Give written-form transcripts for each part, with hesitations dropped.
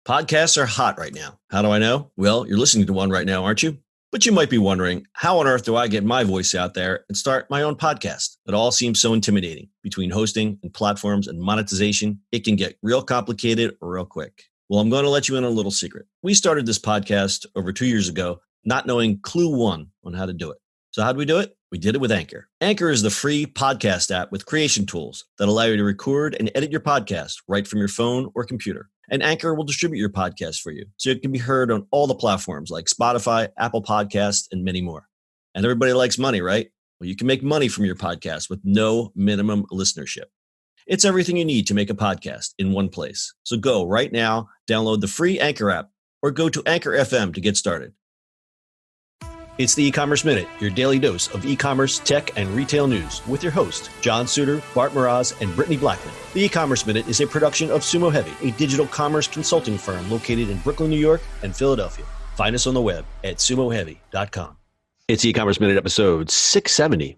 Podcasts are hot right now. How do I know? Well, you're listening to one right now, aren't you? But you might be wondering, how on earth do I get my voice out there and start my own podcast? It all seems so intimidating. Between hosting and platforms and monetization, it can get real complicated real quick. Well, I'm going to let you in on a little secret. We started this podcast over 2 years ago, not knowing clue one on how to do it. So how do we do it? We did it with Anchor. Anchor is the free podcast app with creation tools that allow you to record and edit your podcast right from your phone or computer. And Anchor will distribute your podcast for you, so it can be heard on all the platforms like Spotify, Apple Podcasts, and many more. And everybody likes money, right? Well, you can make money from your podcast with no minimum listenership. It's everything you need to make a podcast in one place. So go right now, download the free Anchor app, or go to Anchor FM to get started. It's the eCommerce Minute, your daily dose of e-commerce, tech, and retail news with your host, John Suder, Bart, Mroz, and Brittany Blackman. The eCommerce Minute is a production of SUMO Heavy, a digital commerce consulting firm located in Brooklyn, New York, and Philadelphia. Find us on the web at sumoheavy.com. It's eCommerce Minute episode 670.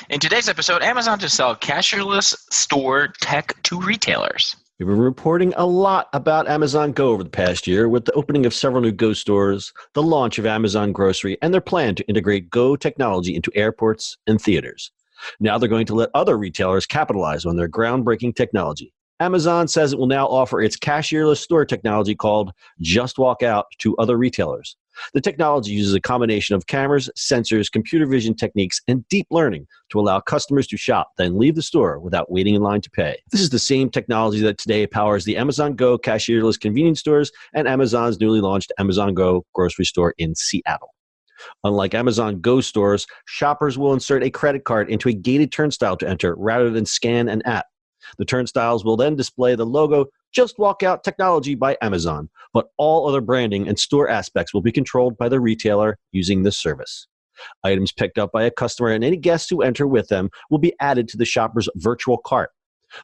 In today's episode, Amazon to sell cashierless store tech to retailers. We've been reporting a lot about Amazon Go over the past year with the opening of several new Go stores, the launch of Amazon Grocery, and their plan to integrate Go technology into airports and theaters. Now they're going to let other retailers capitalize on their groundbreaking technology. Amazon says it will now offer its cashierless store technology called Just Walk Out to other retailers. The technology uses a combination of cameras, sensors, computer vision techniques, and deep learning to allow customers to shop, then leave the store without waiting in line to pay. This is the same technology that today powers the Amazon Go cashierless convenience stores and Amazon's newly launched Amazon Go grocery store in Seattle. Unlike Amazon Go stores, shoppers will insert a credit card into a gated turnstile to enter rather than scan an app. The turnstiles will then display the logo Just Walk Out Technology by Amazon, but all other branding and store aspects will be controlled by the retailer using this service. Items picked up by a customer and any guests who enter with them will be added to the shopper's virtual cart.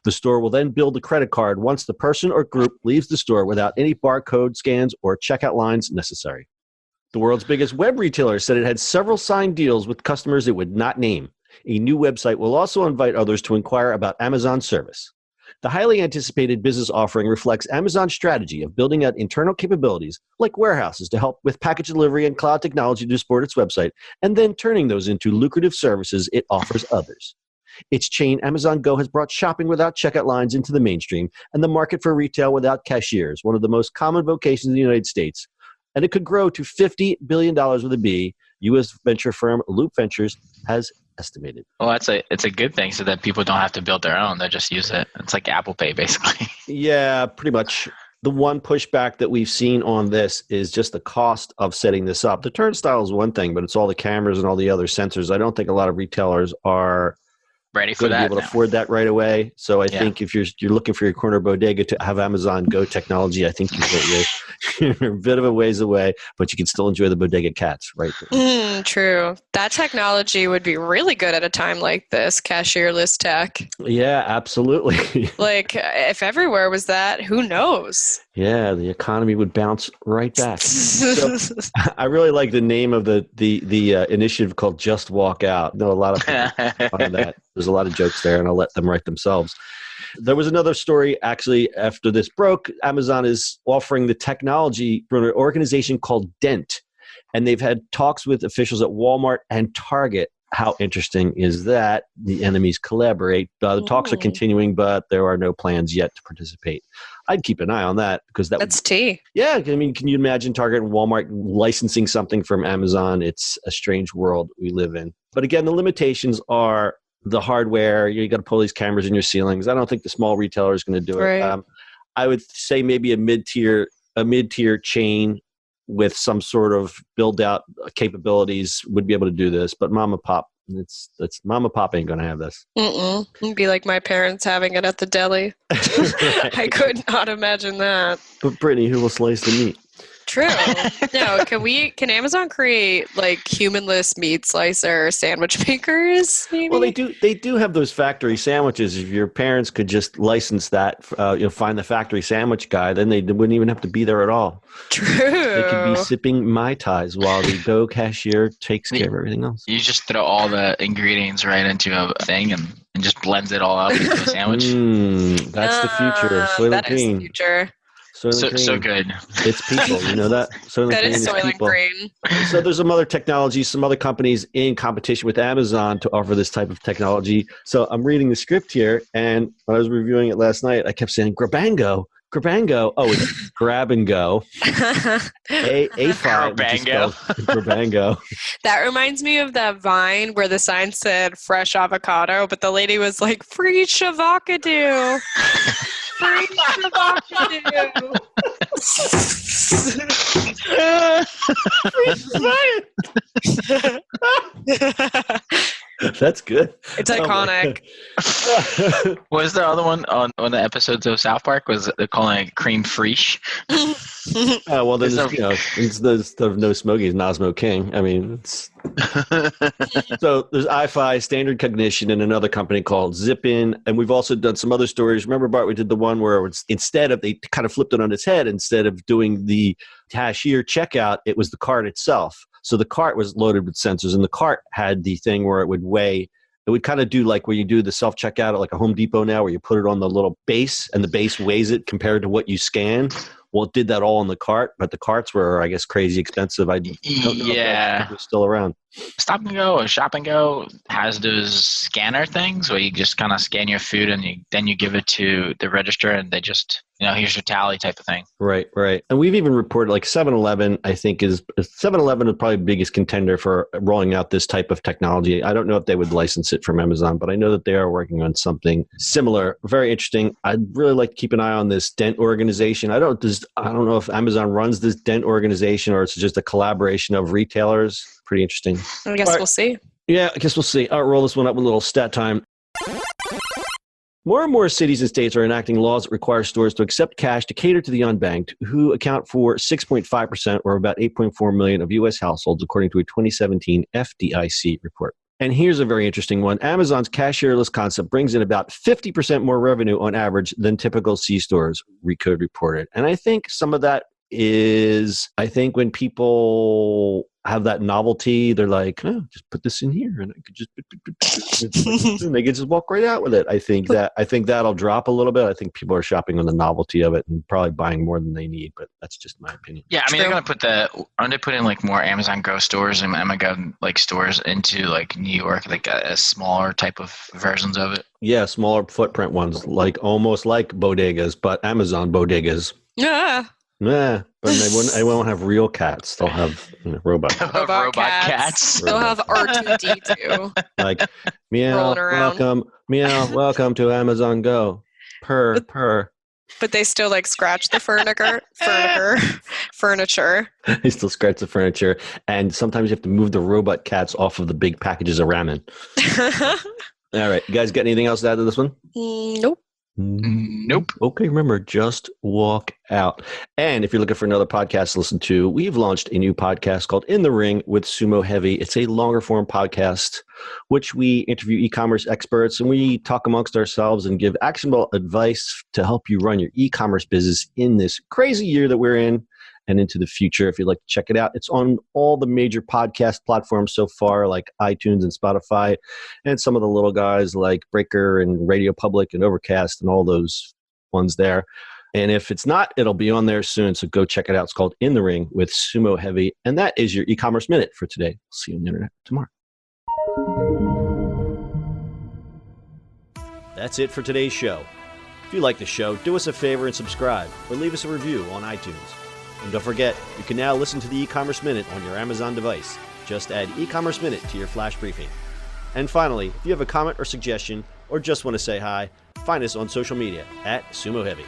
The store will then bill the credit card once the person or group leaves the store without any barcode scans or checkout lines necessary. The world's biggest web retailer said it had several signed deals with customers it would not name. A new website will also invite others to inquire about Amazon's service. The highly anticipated business offering reflects Amazon's strategy of building out internal capabilities like warehouses to help with package delivery and cloud technology to support its website, and then turning those into lucrative services it offers others. Its chain, Amazon Go, has brought shopping without checkout lines into the mainstream and the market for retail without cashiers, one of the most common vocations in the United States. And it could grow to $50 billion with a B, U.S. venture firm Loop Ventures has estimated. Well, it's a good thing so that people don't have to build their own. They just use it. It's like Apple Pay, basically. Yeah, pretty much. The one pushback that we've seen on this is just the cost of setting this up. The turnstile is one thing, but it's all the cameras and all the other sensors. I don't think a lot of retailers are ready for going to be able to afford that right away. So I think if you're looking for your corner bodega to have Amazon Go technology, I think you're a bit of a ways away, but you can still enjoy the bodega cats, right? True. That technology would be really good at a time like this, cashierless tech. Yeah, absolutely. Like, if everywhere was that, who knows? Yeah, the economy would bounce right back. So, I really like the name of the initiative called Just Walk Out. I know a lot of people find that. There's a lot of jokes there, and I'll let them write themselves. There was another story, actually, after this broke. Amazon is offering the technology for an organization called Dent, and they've had talks with officials at Walmart and Target. How interesting is that? The enemies collaborate. The talks are continuing, but there are no plans yet to participate. I'd keep an eye on that because that's tea. Yeah, I mean, can you imagine Target and Walmart licensing something from Amazon? It's a strange world we live in. But again, the limitations are the hardware. You got to pull these cameras in your ceilings. I don't think the small retailer is going to do it. Right. I would say maybe a mid-tier chain with some sort of build-out capabilities would be able to do this. But mom and pop, it's mom and pop ain't going to have this. It'd be like my parents having it at the deli. I could not imagine that. But Brittany, who will slice the meat? True. No, can Amazon create like humanless meat slicer sandwich makers? Maybe? Well, they do have those factory sandwiches. If your parents could just license that, find the factory sandwich guy, then they wouldn't even have to be there at all. True. They could be sipping Mai Tais while the Go cashier takes care of everything else. You just throw all the ingredients right into a thing and just blends it all out into a sandwich. That's the future. Soylent That is Green. the future. So good. It's people. You know that? Soylent That Green is Soylent people. Green. So there's some other technology, some other companies in competition with Amazon to offer this type of technology. So I'm reading the script here, and when I was reviewing it last night, I kept saying Grabango. Oh, it's Grab and Go. A5, which is spelled Grabango. That reminds me of that Vine where the sign said fresh avocado, but the lady was like, free shavacadoo. Free shavacadoo. That's good. It's iconic. Was there other one on one of the episodes of South Park? Was they're calling it cream fraiche? Well, then instead of no smokies, Nosmo King. I mean, it's... So there's iFi, Standard Cognition, and another company called Zipin. And we've also done some other stories. Remember, Bart, we did the one where it's, instead of, they kind of flipped it on its head. Instead of doing the cashier checkout, it was the cart itself. So the cart was loaded with sensors, and the cart had the thing where it would weigh. It would kind of do like where you do the self-checkout at like a Home Depot now, where you put it on the little base, and the base weighs it compared to what you scan. Well, it did that all in the cart, but the carts were, I guess, crazy expensive. I don't know if that's still around. Stop and Go or Shop and Go has those scanner things where you just kind of scan your food and then you give it to the register and they just, here's your tally type of thing. Right. And we've even reported like 7-Eleven, I think 7-Eleven is probably the biggest contender for rolling out this type of technology. I don't know if they would license it from Amazon, but I know that they are working on something similar. Very interesting. I'd really like to keep an eye on this Dent organization. I don't know if Amazon runs this Dent organization or it's just a collaboration of retailers. Pretty interesting. I guess we'll see. Yeah, I guess we'll see. I'll roll this one up with a little stat time. More and more cities and states are enacting laws that require stores to accept cash to cater to the unbanked, who account for 6.5% or about 8.4 million of U.S. households, according to a 2017 FDIC report. And here's a very interesting one. Amazon's cashierless concept brings in about 50% more revenue on average than typical C-stores, Recode reported. And I think some of that is, when people have that novelty, they're like, just put this in here and I could just and they can just walk right out with it. I think that'll drop a little bit. I think people are shopping on the novelty of it and probably buying more than they need, but that's just my opinion. Yeah, I mean, they're putting like more Amazon Go stores and Amazon like stores into like New York, like a smaller type of versions of it. Yeah, smaller footprint ones, like almost like bodegas, but Amazon bodegas. Yeah. Yeah, but they won't have real cats. They'll have robot Robot cats. They'll have R2D2. Like, meow, welcome to Amazon Go. Purr. But they still like scratch the furniture. They still scratch the furniture. And sometimes you have to move the robot cats off of the big packages of ramen. All right. You guys got anything else to add to this one? Nope. Okay, remember, just walk out. And if you're looking for another podcast to listen to, we've launched a new podcast called In the Ring with SUMO Heavy. It's a longer form podcast, which we interview e-commerce experts and we talk amongst ourselves and give actionable advice to help you run your e-commerce business in this crazy year that we're in and into the future. If you'd like to check it out, it's on all the major podcast platforms so far, like iTunes and Spotify, and some of the little guys like Breaker and Radio Public and Overcast and all those ones there. And if it's not, it'll be on there soon. So go check it out. It's called In the Ring with SUMO Heavy. And that is your e-commerce minute for today. See you on the internet tomorrow. That's it for today's show. If you like the show, do us a favor and subscribe or leave us a review on iTunes. And don't forget, you can now listen to the e-commerce minute on your Amazon device. Just add e-commerce minute to your flash briefing. And finally, if you have a comment or suggestion or just want to say hi, find us on social media at SUMO Heavy.